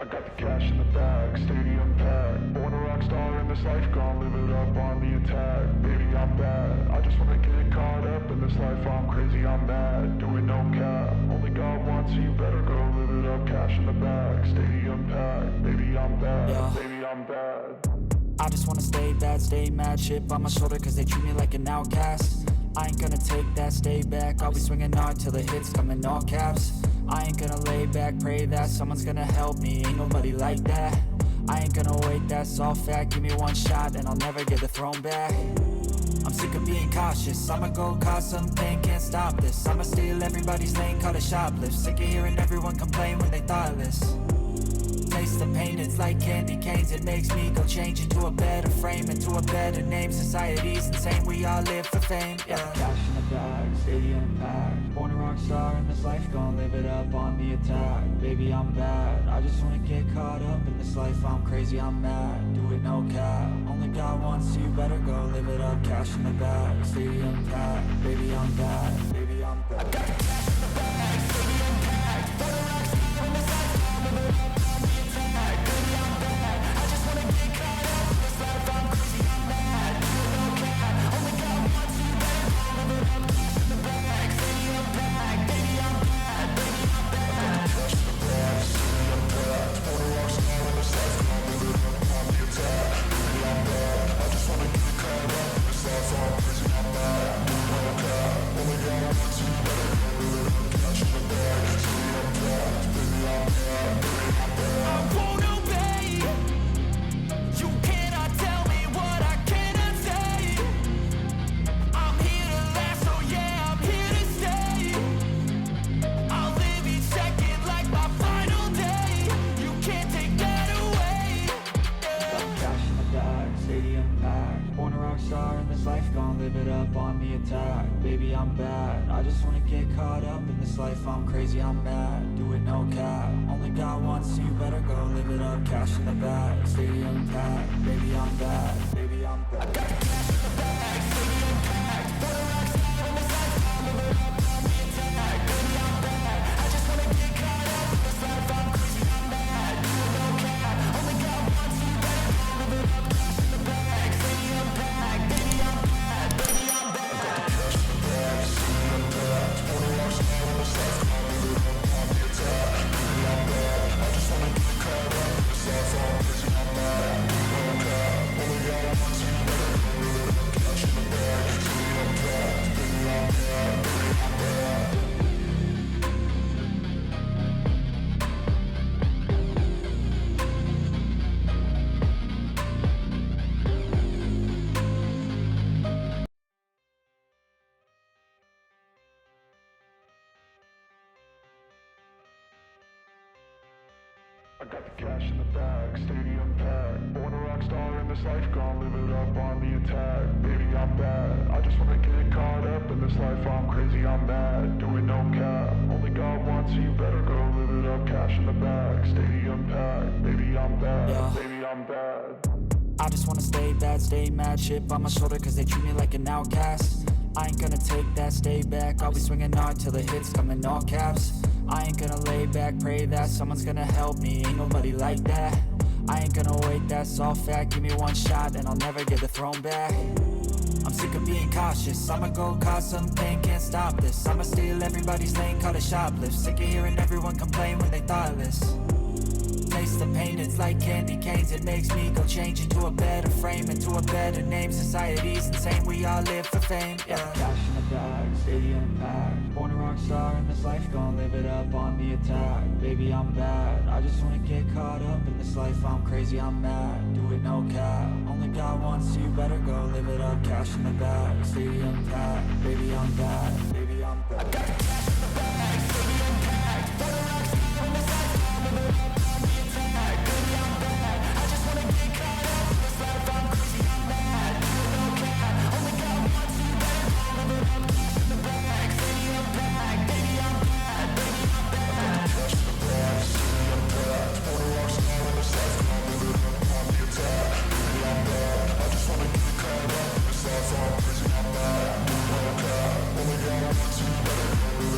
I got the cash in the bag, stadium packed. Born a rock star in this life, gon' live it up on the attack. Baby, I'm bad, I just wanna get caught up in this life. I'm crazy, I'm mad, do it no cap. Only God wants you, better go live it up. Cash in the bag, stadium packed. Baby, I'm bad, yeah. Baby, I'm bad. I just wanna stay bad, stay mad. Chip on my shoulder cause they treat me like an outcast. I ain't gonna take that, stay back. I'll be swinging hard till the hits come in all caps. I ain't gonna lay back, pray that someone's gonna help me. Ain't nobody like that. I ain't gonna wait, that's all fact. Give me one shot and I'll never get the throne back. I'm sick of being cautious, I'ma go cause something, can't stop this. I'ma steal everybody's lane, call it shoplift. Sick of hearing everyone complain when they thoughtless. Taste the pain, it's like candy canes. It makes me go change into a better frame, into a better name. Society's insane, we all live for fame, yeah. Cash in the bag, stadium packed. Born a rock star in this life, gon' live it up on the attack. Baby, I'm bad, I just wanna get caught up in this life. I'm crazy, I'm mad, do it no cap. Only God wants you, better go live it up. Cash in the bag, stadium packed. Baby, I'm bad, baby, I'm bad. I got the cash in the bag, stadium packed. Born a rock star in this life, gon' live it up. Baby, I'm bad, I just wanna get caught up in this life. I'm crazy, I'm mad, do it no cap. Only God wants you, better go live it up. Cash in the bag, stadium packed. Baby, I'm bad, baby, I'm bad. I got the cash in the bag, stadium packed. Born a rock star in this life, I'll live it up on the attack. Baby, I'm bad, I just wanna get caught up in this life. I'm crazy, I'm mad, do it no cap. Only God wants you, better go live it up. Cash in the bag, stadium packed. Baby, I'm bad, baby, I'm bad. I got the cash in the bag, stadium packed. Born a rock star in this life, gon' live it up on the attack. Baby, I'm bad, I just wanna get caught up in this life. I'm crazy, I'm mad, do it no cap. Only God wants you, better go live it up. Cash in the bag, stadium packed. Baby, I'm bad, yeah. Baby, I'm bad. I just wanna stay bad, stay mad. Chip on my shoulder cause they treat me like an outcast. I ain't gonna take that, stay back. I'll be swinging hard till the hits come in all caps. I ain't gonna lay back, pray that someone's gonna help me. Ain't nobody like that. I ain't gonna wait, that's all fact. Give me one shot and I'll never get the throne back. I'm sick of being cautious, I'ma go cause something, can't stop this. I'ma steal everybody's lane, call it shoplift. Sick of hearing everyone complain when they thoughtless. Taste the pain, it's like candy canes. It makes me go change into a better frame, into a better name. Society's insane, we all live for fame, yeah. Cash in the bag, stadium packed. Born a rock star in this life, gon' live it up on the attack. Baby, I'm bad, I just wanna get caught up in this life. I'm crazy, I'm mad, do it no cap. Only God wants you, better go live it up. Cash in the bag, stadium packed. Baby, I'm bad, baby, I'm bad. I got the cash in the bag, stadium packed. Born a rock star in this life, I'll live it up. Only God wants you, better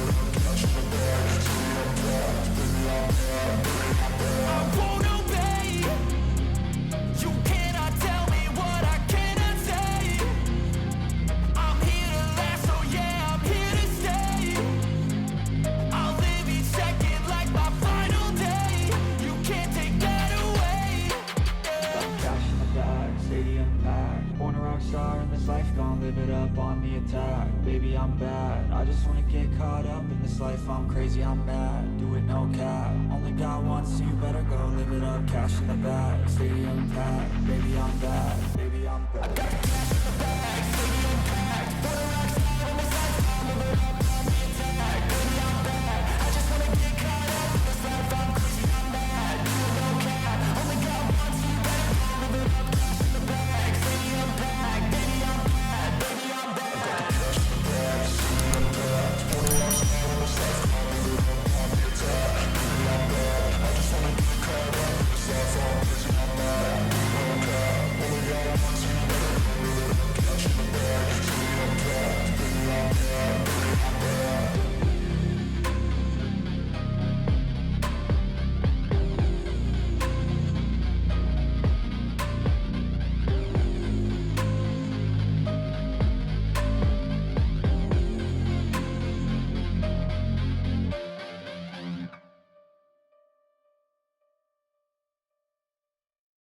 live it up on the attack. Baby, I'm bad, I just wanna get caught up in this life. I'm crazy, I'm mad, do it no cap. Only got one, so you better go live it up. Cash in the bag, stadium packed. Baby, I'm bad, baby, I'm bad.